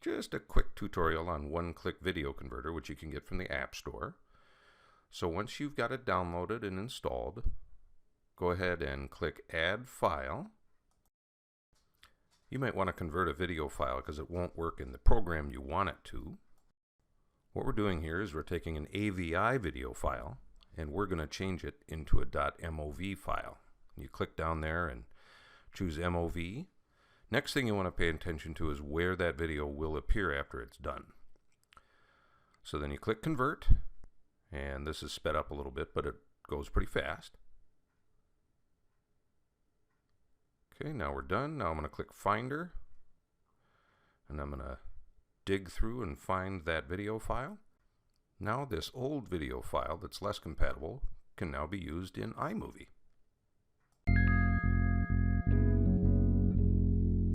just a quick tutorial on one-click video converter, which you can get from the App Store. So once you've got it downloaded and installed, go ahead and click Add File. You might want to convert a video file because it won't work in the program you want it to. What we're doing here is we're taking an AVI video file and we're going to change it into a .mov file. You click down there and choose MOV. Next thing you want to pay attention to is where that video will appear after it's done. So then you click Convert, and this is sped up a little bit, but it goes pretty fast. Okay, now we're done. Now I'm going to click Finder, and I'm going to dig through and find that video file. Now this old video file that's less compatible can now be used in iMovie.